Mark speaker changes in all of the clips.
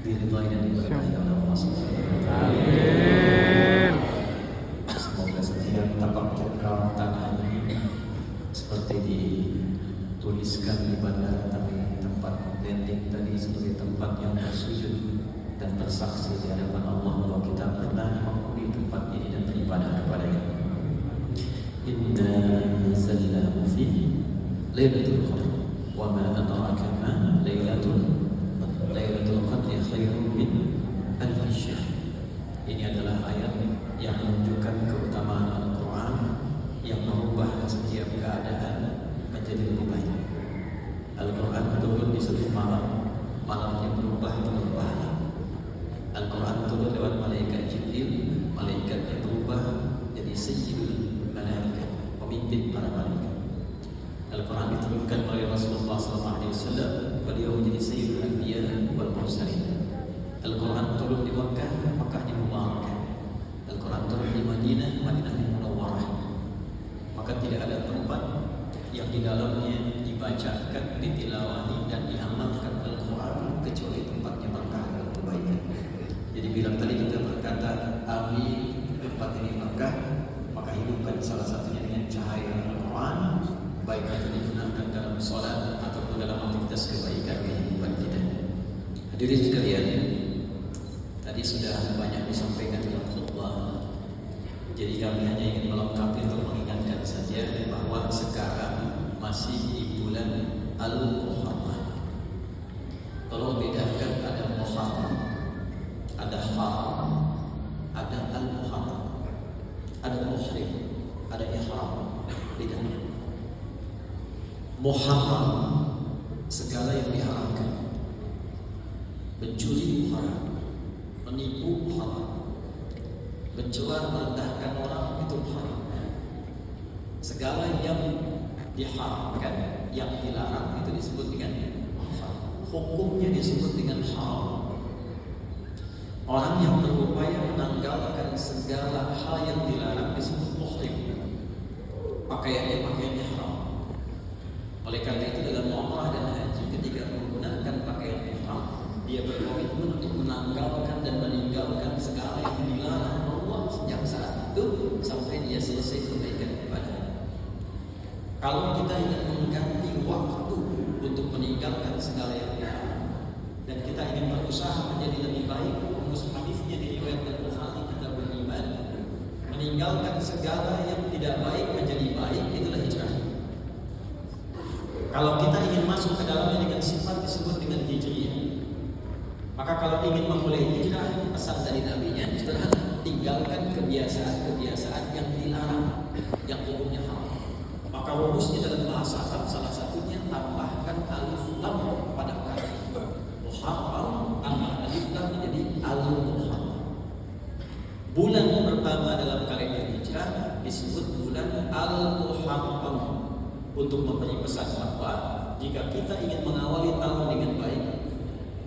Speaker 1: diridhai dan diberkahi oleh Allah Subhanahu wa taala.
Speaker 2: Amin.
Speaker 1: Semoga setiap tapak muka tanah ini seperti dituliskan di bandara tapi tempat landing tadi sebagai tempat yang bersujud dan bersaksi di hadapan Allah bahwa kita pernah menghuni tempat ini dan beribadah kepadanya. Inna anzalnahu fi lailatul qadr wa ma adraka ma lailatul qadri khairun min alf syahr. Ini adalah ayat yang menunjukkan keutamaan Al-Quran yang mengubah setiap keadaan menjadi lebih baik. Al-Quran turun di satu malam, malamnya berubah menjadi pahala. Al-Quran turun lewat malaikat Jibril, malaikatnya berubah jadi sayyidul malaikat, pemimpin para malaikat. Al-Quran diturunkan oleh Rasulullah SAW, beliau menjadi sayyidul anbiya wal mursalin. Al-Quran turun di Makkah, Makkah di Mubarakah. Al-Quran turun di Madinah, Madinah di Munawwarah. Maka tidak ada tempat yang di dalamnya dibacakan, ditilawahi dan diamalkan Al-Quran kecuali tempatnya berkah dan kebaikan. Jadi bila tadi kita berkata amin, tempat ini berkah, maka hidupkan salah satunya dengan cahaya Al-Quran, baik itu digunakan dalam sholat ataupun dalam aktivitas kebaikan kehidupan kita. Hadirin sekalian, tadi sudah banyak disampaikan dalam khutbah. Jadi kami hanya ingin melengkapi untuk mengingatkan saja bahwa sekarang masih di bulan Al-Muharram. Tolong bedakan, ada Muharram, ada Haram, ada Al-Muharram, ada Muhrim, ada Ihram. Bedanya Muharram segala yang diharamkan. Mencuri haram, menipu haram, mencela merendahkan orang itu haram. Segala yang diharamkan, yang dilarang itu disebut dengan haram. Hukumnya disebut dengan haram. Orang yang berupaya menanggalkan segala hal yang dilarang disebut muhrim. Pakaiannya pakaiannya haram. Oleh karena itu dalam umrah dan haji ketika menggunakan pakaian ihram, dia berkomitmen untuk menanggalkan dan meninggalkan segala yang dilarang Allah sejak saat itu sampai dia selesai kebaikan ibadah. Kalau kita ingin mengganti waktu untuk meninggalkan segala yang dilarang dan kita ingin berusaha menjadi lebih baik, rumus hadisnya diriwayatkan Bukhari kita beriman, meninggalkan segala yang tidak baik menjadi baik, itulah hijrah. Kalau kita ingin masuk ke dalamnya dengan sifat disebut dengan hijriyah. Maka kalau ingin memulai hijrah, pesan dari Nabi-Nya sederhana, tinggalkan kebiasaan-kebiasaan yang dilarang, yang hukumnya haram. Maka rumusnya dalam bahasa Arab salah satunya tambahkan alif lam pada kata Muharram, tambah alif lam menjadi al-Muharram. Bulan pertama dalam kalender hijrah disebut bulan al-Muharram. Untuk memberi pesan bahwa jika kita ingin mengawali tahun dengan baik,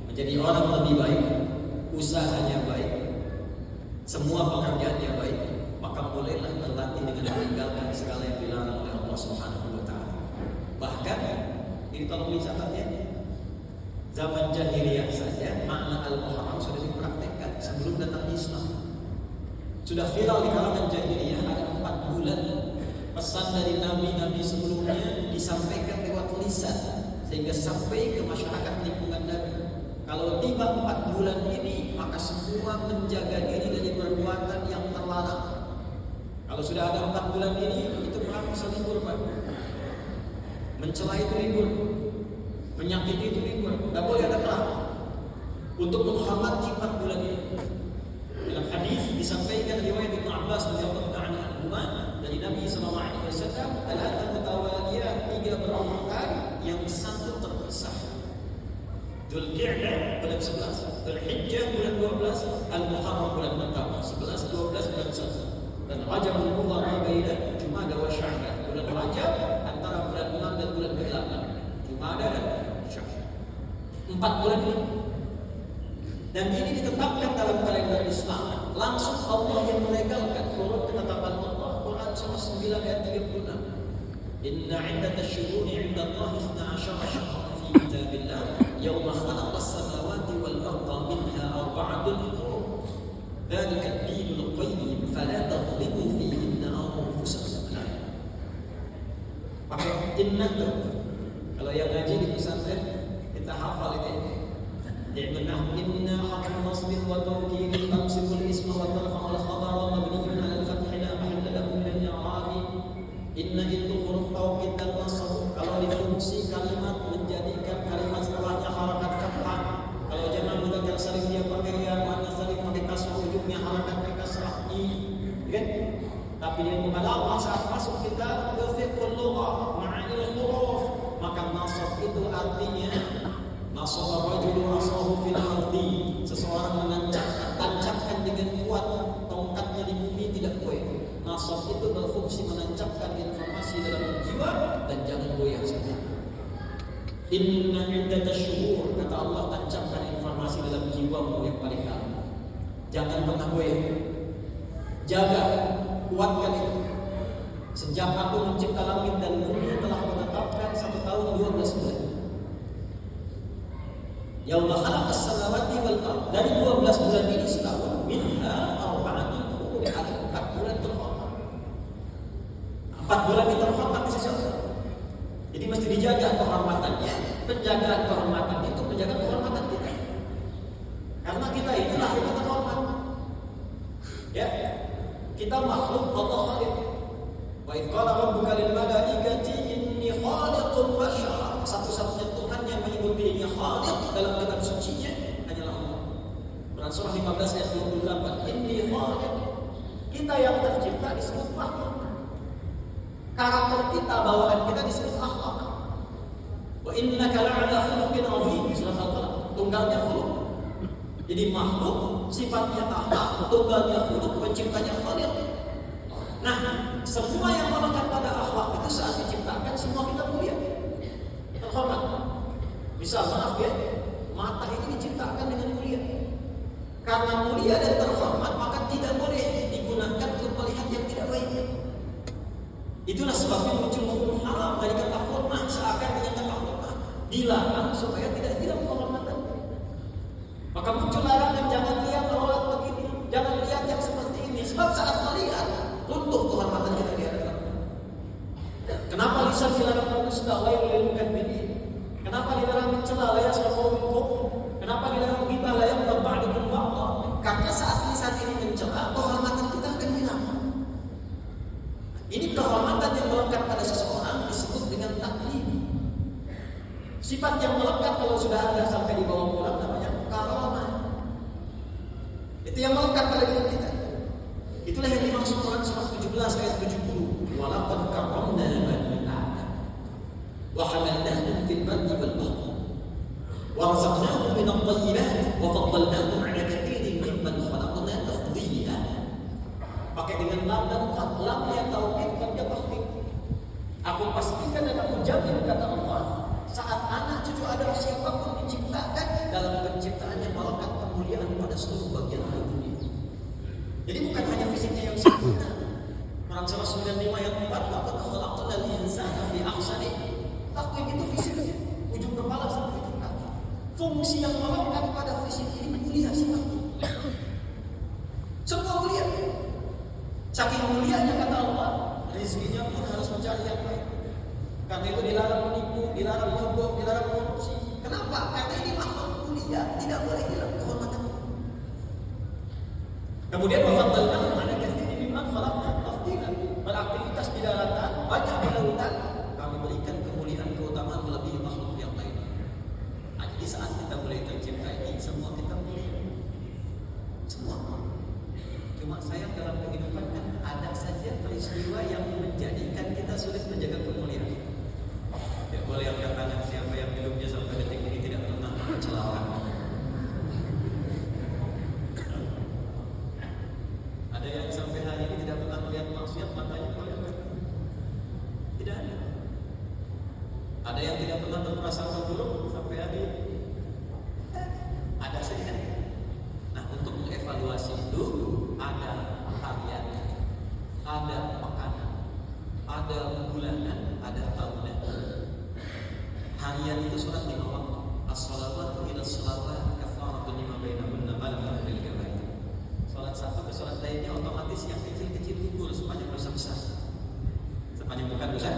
Speaker 1: menjadi orang lebih baik, usahanya baik, semua pekerjaannya baik, maka mulailah berlatih dengan meninggalkan segala yang dilarang oleh Allah Subhanahu wa taala. Bahkan ini tolong dicatatnya, zaman jahiliyah saja makna Al-Muharram sudah dipraktekkan sebelum datang Islam. Sudah viral di kalangan jahiliyah ada 4 bulan. Pesan dari nabi-nabi sebelumnya disampaikan lewat lisan sehingga sampai ke masyarakat lingkungan Nabi. Kalau tiba 4 bulan ini, maka semua menjaga diri dari perbuatan yang terlarang. Kalau sudah ada 4 bulan ini, itu perang bisa libur, Pak. Mencela itu libur, menyakiti itu libur, tidak boleh ada perang. Untuk menghormati 4 bulan ini. Dalam hadis disampaikan riwayat Ibnu Abbas radhiyallahu ta'ala anhuma dari Nabi sallallahu alaihi wasallam, "Talata mutawaliyah, 3 berurutan yang satu terpisah. Dzulqa'dah bulan 11, Dzulhijjah bulan 12, Al-Muharram bulan pertama 11, 12 bulan 1. Dan Rajabul Mudhar baina Jumada wa Sya'ban. Bulan Rajab antara bulan 6 dan bulan ke-8. Jumada dan Sya'ban. 4 bulan ini. Dan ini ditetapkan dalam kalender Islam. Langsung Allah yang melegalkan menurut ketetapan Allah. Quran surah 9 ayat 36. Inna 'iddatash syuhuri 'inda Allah 12 syahran fi kitabillah yauma khalaqas samawati wal arda minha
Speaker 3: Inna tuh. Kalau yang ngaji di pesantren kita hafal itu. Inna harfun nasbin wa tawkilin tamsikul isma wa tarfa'ul khabara mabniyun 'ala al-fathi la mahalla lahu min al-i'rabi. Inna itu huruf taukid dan nasab. Kalau difungsi kalimat menjadikan kalimat setelahnya harakat fathah. Kalau jamak mudzakkar salim dia pakai ya, muannas salim pakai kasrah, ujungnya harakat pakai kasrah i. Kan? Tapi dia mubalaghah saat masuk kita ke fiqhul lughah, ma'anil huruf, maka nasab itu artinya nasab rajulu asahu fil ardi. Seseorang tancapkan dengan kuat tongkatnya di bumi tidak goyah. Nasab itu berfungsi menancapkan informasi dalam jiwa dan jangan goyah saja. Inna iddatash syuhur, kata Allah, tancapkan informasi dalam jiwamu yang paling dalam. Jangan pernah goyah. Jaga, kuatkan itu. Sejak aku mencipta langit dan bumi telah menetapkan 1 tahun 12 bulan. Yauma khalaqas samawati wal ardh, dari 12 bulan ini setahun, minha arba'atun hurum, ada 4 bulan terhormat. 4 bulan itu terhormat di sisi Allah. Jadi mesti dijaga kehormatannya. Penjagaan kehormatan itu menjaga kehormatan kita. Karena kita ini lahir terhormat. Ya, kita makhluk Allah khaliq. Wa idz qala rabbuka lil malaikati inni khaliqun bashara. Satu-satunya Tuhan yang menyebut dirinya khaliq dalam kitab suci-Nya hanyalah Allah. Quran surah 15 ayat 28. Inni khaliq. Kita yang tercipta disebut makhluk. Karakter kita, bawaan kita disebut akhlak. Wa innaka la'ala khuluqin 'azim, surah Al-Qalam. Tunggalnya khuluq. Jadi makhluk sifatnya akhlak, tunggalnya khuluq, penciptanya khaliq. Nah, semua yang melekat pada akhlak itu saat diciptakan semua kita mulia, terhormat. Misal maaf ya, mata ini diciptakan dengan mulia. Karena mulia dan terhormat maka tidak boleh digunakan untuk melihat yang tidak baik. Itulah sebabnya muncul hukum haram dari kata hormat, seakan dengan kata hormat dilarang supaya tidak hilang kehormatan. Maka muncul larangan, jangan lihat aurat begini, jangan lihat yang seperti ini. Sebab saat melihat runtuh kehormatan kita di hadapan. Kenapa lisan dilarang berdusta, wa lil mukadzimin? Kenapa dilarang mencela, la yasrafu minkum? Kenapa dilarang ghibah, la yaghdab ba'dukum ba'dha? Karena saat lisan ini mencela, kehormatan kita akan hilang. Ini kehormatan yang melekat pada seseorang disebut dengan taklim. Sifat yang melekat kalau sudah ada sampai dibawa pulang namanya karamah. Itu yang melekat pada diri kita. Itulah yang dimaksud Quran surah 17 ayat 70. Walaqad karramna bani Adam wa hamalnahum fil barri wal bahri wa razaqnahum min at-thayyibat wa faddalnahum 'ala katsirin mimman khalaqna tafdila. Pakai dengan lam dan qad, lamnya tauhid, qadnya tahdid. Aku pastikan dan aku jamin, kata Allah, saat anak cucu Adam siapapun diciptakan, dalam penciptaannya melekat kemuliaan pada seluruh bagian tubuhnya. Jadi bukan hanya fisiknya yang sempurna. Quran surah 95 ayat 4, laqad khalaqnal insana fi ahsani taqwim, itu fisiknya, ujung kepala sampai ujung kaki. Fungsi yang melekat pada fisik ini mulia sifatnya. Semua mulia. Saking mulianya, kata Allah, rezekinya pun harus mencari yang baik. Karena itu dilarang menipu, dilarang nyogok, dilarang korupsi. Kenapa? Karena ini makhluk mulia, tidak boleh hilang kehormatan. Kemudian wafaddalnahum 'ala katsirin mimman khalaqna tafdila. Beraktivitas di daratan, banyak di lautan, kami berikan kemuliaan, keutamaan melebihi makhluk yang lain. Nah, jadi saat kita mulai tercipta ini, semua kita mulia. Semua. Cuma sayang dalam kehidupan kan ada saja peristiwa yang menjadikan kita sulit menjaga kemuliaan. Ya boleh angkat tangan siapa yang hidupnya sampai detik ini tidak pernah mencela orang. Ada yang sampai hari ini tidak pernah melihat maksiat, matanya melihat. Tidak ada. Ada yang tidak pernah berprasangka buruk sampai hari ini. Ada saja. Nah, untuk mengevaluasi itu ada harian, ada makanan, ada bulanan, ada tahunan. Harian itu sholat 5 waktu. As-shalawatu ila as-shalawat kafaratun lima bainahunna malam bil kabair. Sholat satu ke sholat lainnya otomatis yang kecil-kecil gugur sepanjang dosa besar. Sepanjang bukan dosa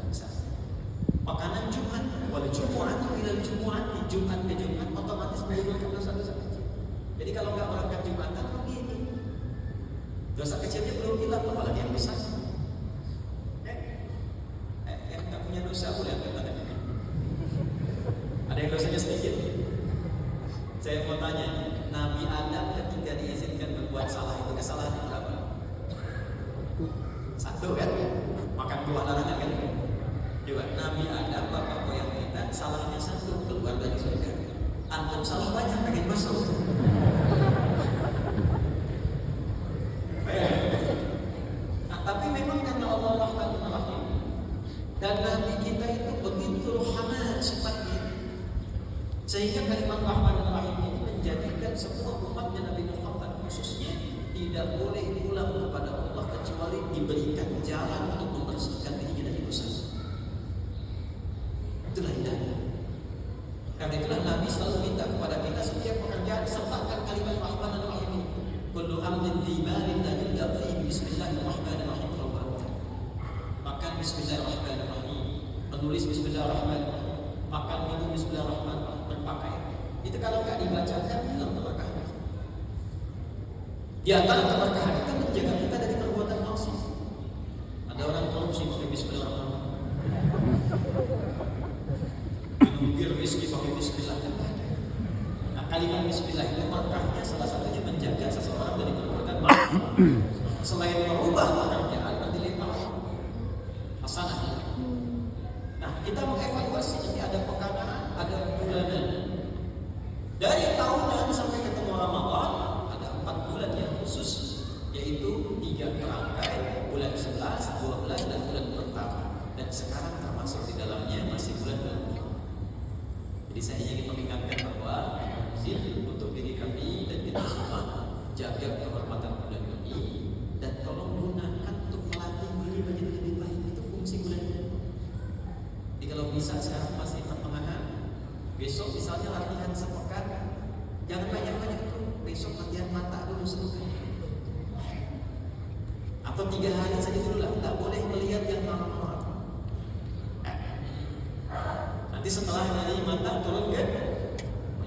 Speaker 3: besar. Dosa kecilnya belum hilang, apalagi yang besar. Yang nggak punya dosa boleh angkat tangan. Ada yang dosanya sedikit. Saya mau tanya, Nabi Adam ketika diizinkan berbuat salah itu kesalahannya berapa? Satu kan? Makan buah larangan kan? Juga Nabi Adam, bapak moyang kita, salahnya satu, keluar dari surga. Antum salah banyak, pengen masuk. Nah, tapi memang karena Allah Rahman Rahim dan Nabi kita itu begitu rohani sifatnya, sehingga kalimat Rahman Rahim ini menjadikan semua umatnya Nabi Muhammad khususnya tidak boleh pulang kepada Allah kecuali diberikan jalan untuk membersihkan dirinya dari dosa. Itulah indahnya. Karena itulah Nabi selalu minta kepada kita setiap pekerjaan sertakan kalimat Rahman Rahim ini. Kullu amrin dimanin la yubda fihi bismillahirrahmanirrahim. Makan bismillahirrahmanirrahim, menulis bismillahirrahmanirrahim, makan minum bismillahirrahmanirrahim, berpakaian. Itu kalau nggak dibacakan hilang keberkahan. Di antara keberkahan itu menjaga kita dari perbuatan maksiat. Ada orang korupsi pakai bismillahirrahmanirrahim. Minum bir whisky pakai bismillah kan ada. Nah, kalimat bismillah itu berkahnya salah satunya menjaga seseorang dari perbuatan maksiat. Selain merubah pekerjaan, dilipat hasanah. Nah, kita mengevaluasi ini ada pekan, ada bulanan. Dari tahunan sampai ketemu Ramadan ada 4 bulan yang khusus, yaitu 3 rangkai, bulan 11, 12 dan bulan pertama. Dan sekarang termasuk di dalamnya masih bulan Ramadan. Jadi saya ingin mengingatkan bahwa untuk diri kami dan kita semua jaga kehormatan bulan ini dan tolong gunakan untuk melatih diri menjadi lebih baik. Itu fungsi bulan ini. Jadi kalau bisa sekarang masih pertengahan, besok misalnya latihan sepekan, jangan banyak-banyak dulu. Besok latihan mata dulu sepekan. Atau 3 hari saja dulu lah. Tak boleh melihat yang normal. Nanti setelah dari mata turun kan,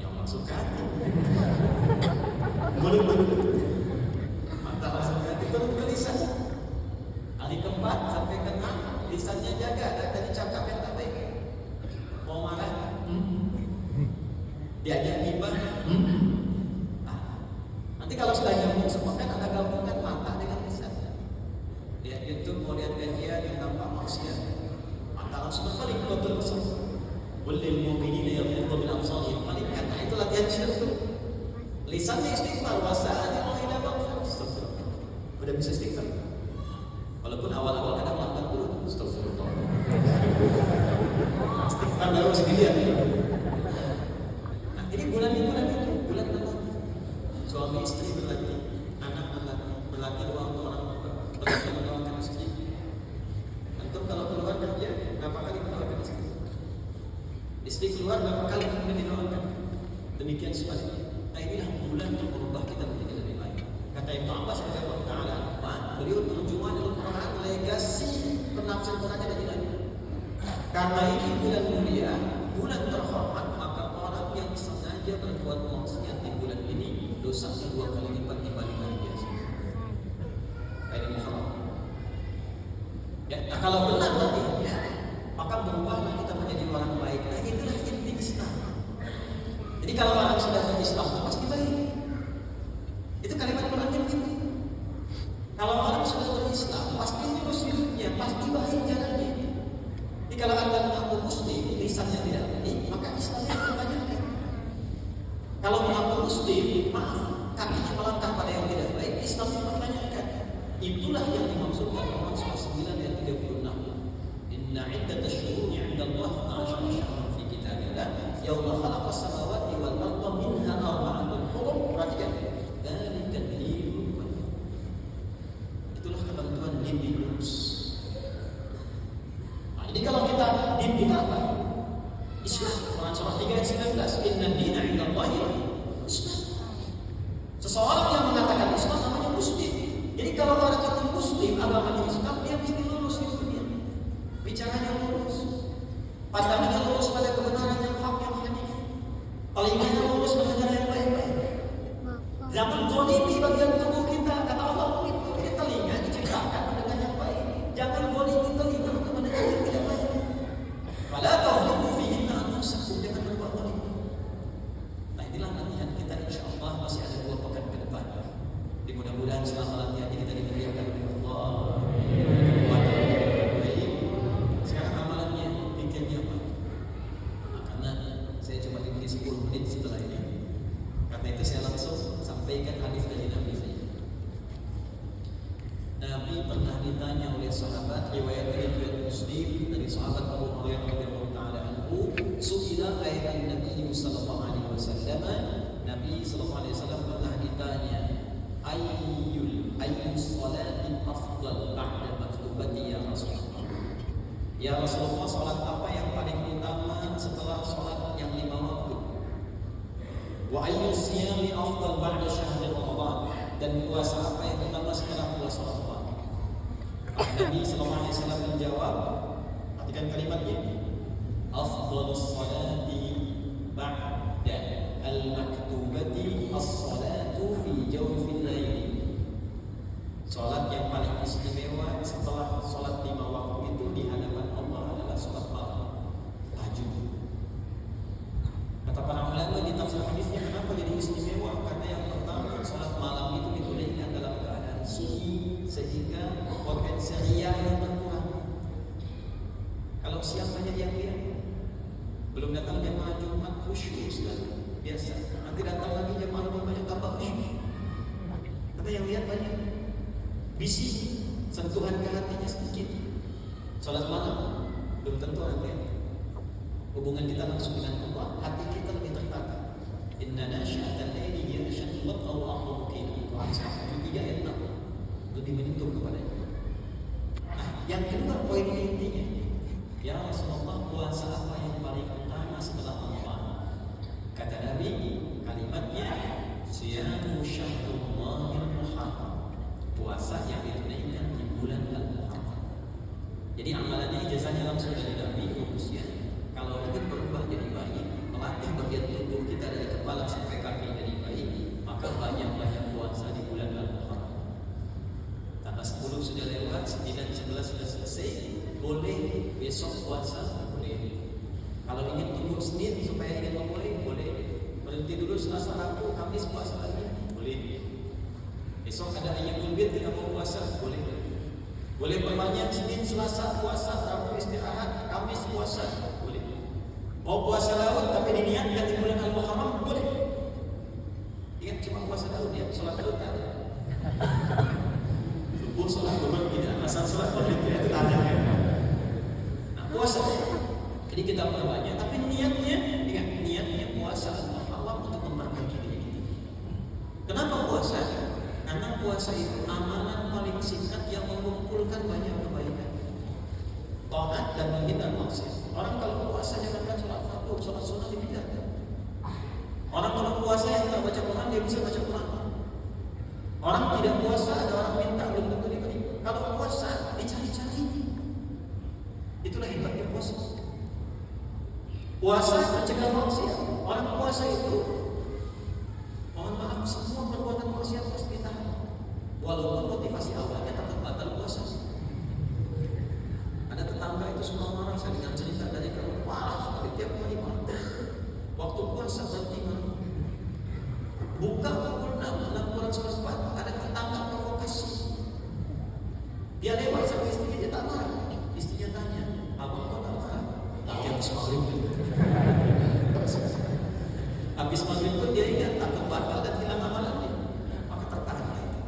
Speaker 3: yang masukkan. Mata langsung ganti turun ke lisan. Hari keempat sampai ke-6 lisannya jaga dan tadi cakap yang tak baik. Mau marah, diajak gibah. Nanti kalau sudah nyambung sepekan ada gabungan mata dengan lisan. Lihat YouTube, mau lihat kajian yang nampak maksiat, mata langsung berbalik betul betul. Walil mu'minina yaghuddu min absarihim. Palinkan itu latihan syirik itu. Lisannya istighfar, wasa'ani wa ila maghfirah. Astagfirullah. Udah bisa istighfar. Walaupun awal-awal kadang lambat dulu. Astagfirullah. Istighfar baru segini ya. Nah, ini bulan itu, bulan berlatih. Suami istri berlatih, anak berlatih doa untuk orang tua, berlatih mendoakan istri. Antum kalau keluar kerja, berapa kali mendoakan istri? Istri keluar berapa kali kemudian didoakan? Demikian sebaliknya. Nah, inilah bulan untuk merubah kita menjadi lebih baik. Kata Ibnu Abbas radhiyallahu taala, beliau terjemah dalam Quran legasi penafsiran Qurannya dari Nabi. Karena ini bulan mulia, bulan terhormat, maka orang yang sengaja berbuat maksiat di bulan ini dosanya 2 kali lipat dibanding hari biasa. Ini Muharram. Ya, nah kalau benar tadi, ya, maka berubahlah kita menjadi orang baik. Nah, itulah inti Islam. Jadi kalau orang sudah berislam itu pasti baik. Itu kalimat Qurannya begitu. Kalau orang sudah berislam pasti lurus hidupnya, pasti baik jalannya. Jadi kalau anda mengaku muslim, lisannya tidak baik, maka Islamnya dipertanyakan. Kalau mengaku muslim, maaf, kakinya melangkah pada yang tidak baik, Islam dipertanyakan. Itulah yang dimaksudkan Quran surah 9 ayat 36. Inna iddatash syuhuri 'inda Allah 12 syahran fi kitabillah yauma khalaqas samawati wal arda minha arba'atun hurum. Perhatikan. Dzalika dinul qayyim. Itulah ketentuan din lurus. Nah, jadi kalau kita din kita apa? Islam. Quran surah 3 ayat 19. Inna dina 'inda Allahi Islam. Seseorang yang mengatakan Islam namanya muslim. Jadi kalau orang itu muslim, agamanya Islam, dia mesti lurus di dunia. Bicaranya lurus, pandangannya lurus pada kebenaran yang hak yang hanif, telinganya lurus mendengar yang baik-baik. Jangan zalimi bagian tubuh kita, kata Allah begitu. sampaikan hadis dari Nabi saja. Nabi pernah ditanya oleh sahabat, riwayat Muslim dari sahabat Abu Hurairah radhiyallahu taala anhu, su'ila ayat Nabi sallallahu alaihi wasallam, Nabi sallallahu alaihi wasallam pernah ditanya, ayyu salatin afdal ba'da maktubati ya Rasulullah. Ya Rasulullah, salat apa yang paling utama setelah salat yang 5 waktu? Wa ayyu siyami afdal ba'da syahr Ramadan, dan puasa apa yang utama setelah puasa Ramadan? Nabi sallallahu alaihi wasallam menjawab, perhatikan kalimatnya, afdalus salati ba'da al-maktubati as-salatu fi jawfil lail. Salat yang paling istimewa setelah salat 5 waktu itu di hadapan Allah adalah salat malam, tahajud. Kata para ulama di tafsir hadisnya, kenapa jadi istimewa? Karena yang pertama, salat malam itu ditunaikan dalam keadaan sunyi sehingga potensi riaknya berkurang. Kalau siang banyak yang riak, belum datang jemaah Jumat khusyuk sekali, biasa. Nanti datang lagi jemaah lebih banyak tambah khusyuk. Tapi yang lihat banyak bisik, sentuhan ke hatinya sedikit. Salat malam belum tentu ada. Hubungan kita langsung dengan Allah, hati kita lebih tertata. Inna nasyi'atal laili hiya ashaddu wat'an wa aqwamu qila. Al-Qur'an 3 ayat 6 lebih menyentuh kepadanya. Nah, yang kedua poin intinya, ya Rasulullah, puasa apa yang paling utama setelah Ramadan? Kata Nabi, kalimatnya siyamu syahrullahil muharram, puasa yang ditunaikan di bulan Al-Muharram. Jadi amalannya ijazahnya langsung dari Nabi manusia. Kalau ingin berubah jadi baik, melatih bagian tubuh kita dari kepala sampai kaki jadi baik, maka banyak-banyak puasa di bulan Al-Muharram. Tanggal 10 sudah lewat, 9, 11 sudah selesai, boleh besok puasa, boleh. Kalau ingin tunggu Senin supaya ingin memulai, boleh. Berhenti dulu Selasa, Rabu, Kamis puasa lagi, boleh. Besok ada Ayyamul Bid, tidak mau puasa, boleh. Boleh perbanyak Senin, Selasa puasa, Rabu istirahat, Kamis puasa, boleh. Mau puasa Daud tapi diniatkan di bulan Al-Muharram, boleh. Ingat cuma puasa Daud ya, sholat Daud tak ada. Subuh sholat Daud tidak, asal sholat Daud itu tak ada. Nah puasa, jadi kita perbanyak, tapi niatnya, ingat niatnya puasa Al-Muharram untuk memperbaiki diri kita. Kenapa puasa? Karena puasa itu amalan paling singkat yang mengumpulkan banyak kebaikan, taat dan menghindar maksiat. Orang kalau puasa jangankan sholat fardu, sholat sunnah dikejar. Orang kalau puasa yang tak baca Quran, dia bisa baca Quran. Orang tidak puasa, ada orang minta belum tentu diberi. Kalau puasa dicari-cari. Itulah hebatnya puasa. Puasa mencegah maksiat. Orang puasa itu, mohon maaf, semua perbuatan maksiat pasti ditahan. Walaupun motivasi awalnya takut batal puasa. Ada tetangga itu semua marah saya dengan cerita dari kamu, parah sekali tiap hari marah. Waktu puasa berhenti marah. Buka pukul 6 kurang seperempat, ada tetangga provokasi. Dia lewat sama istrinya, dia tak marah. Istrinya tanya, abang kok tak marah? Tapi habis maghrib. Habis maghrib pun dia ingat takut batal dan hilang amalannya. Maka tertahanlah itu.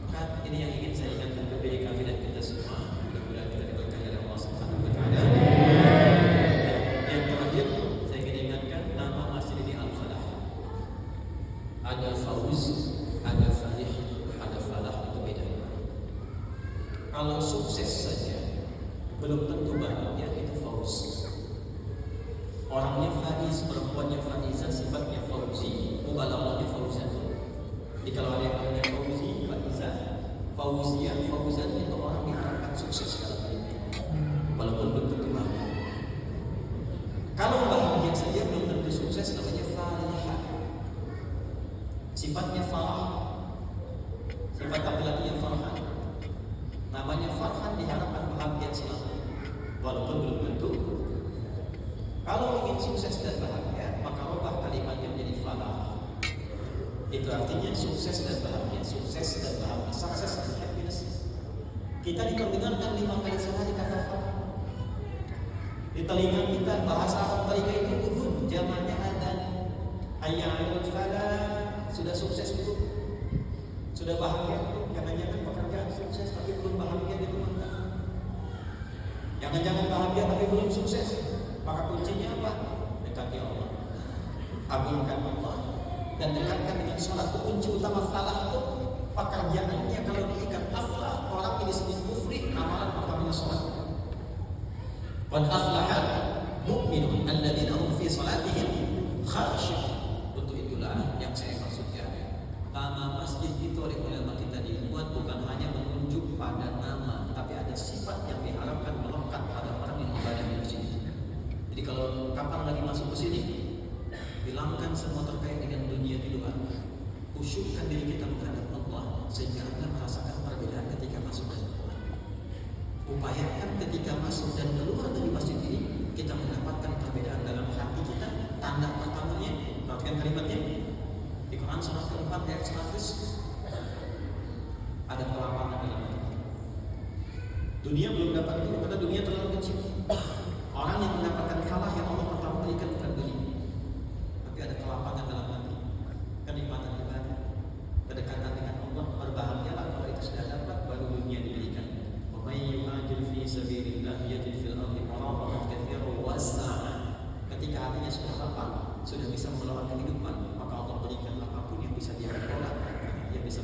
Speaker 3: Maka ini yang ingin saya ingatkan kepada kami dan kita semua. Mudah-mudahan kita diberkahi oleh Allah Subhanahu wa taala. Yang terakhir saya ingin ingatkan nama masjid ini Al-Falah. Ada Fauz, ada Falih, ada Falah, itu beda. Kalau sukses saja belum tentu bahagia, itu Fauz. Orangnya Faiz, perempuannya Faiza, sifatnya Fauzi, mubalaghahnya Fauzan. Jadi kalau ada yang namanya Fauzi, Faiza, Fauzia, Fauzan itu orang yang akan sukses dalam hidup. Walaupun belum tentu bahagia. Kalau bahagia saja belum tentu sukses, namanya Farihah. Sifatnya Farah. Sifat laki-lakinya Farhan. Namanya Farhan diharapkan bahagia selalu. Walaupun belum tentu. Kalau ingin sukses dan bahagia, maka ubah kalimatnya menjadi falah. Itu artinya sukses dan bahagia, sukses dan bahagia, sukses dan happiness. Kita diperdengarkan 5 kali sehari kata falah. Di telinga kita bahasa Arab telinga itu udhun, jamaknya adzan. Hayya 'alal falah, sudah sukses itu. Sudah bahagia belum? Jangan-jangan pekerjaan sukses tapi belum bahagia di rumah tangga. Jangan-jangan bahagia tapi belum sukses. Maka kuncinya apa? Dekati Allah, agungkan Allah, dan dekatkan dengan sholat. Itu kunci utama falah itu. Pekerjaannya kalau diikat aflah, orang ini disebut kufri, amalan pertamanya sholat. Qad aflaha mu'minun alladzina hum fi salatihim khashi'un. Untuk itulah yang saya maksudkan. Nama masjid itu oleh ulama kita dibuat bukan hanya menunjuk pada nama, tapi ada sifat yang diharapkan melekat pada orang yang ibadah di masjid. Jadi kalau kapan lagi masuk ke sini, hilangkan semua terkait dengan dunia di luar. Khusyukkan diri kita menghadap Allah sehingga Anda merasakan perbedaan ketika masuk dan keluar. Upayakan ketika masuk dan keluar dari masjid ini kita mendapatkan perbedaan dalam hati kita. Tanda pertamanya, perhatikan kalimatnya di Quran surah keempat ayat 100, ada kelapangan dalam hati. Dunia belum dapat itu karena dunia terlalu kecil. Orang yang mendapatkan falah yang Allah pertama berikan bukan dunia, tapi ada kelapangan dalam hati, kenikmatan ibadah, kedekatan dengan Allah. Berbahagialah kalau itu sudah dapat, baru dunia diberikan. Wa may yuhajir fi sabilillah yajid fil ardi maraghatan katsiran wa sa'a. Ketika hatinya sudah lapang, sudah bisa mengelola kehidupan, maka Allah berikan apapun yang bisa dia kelola, yang bisa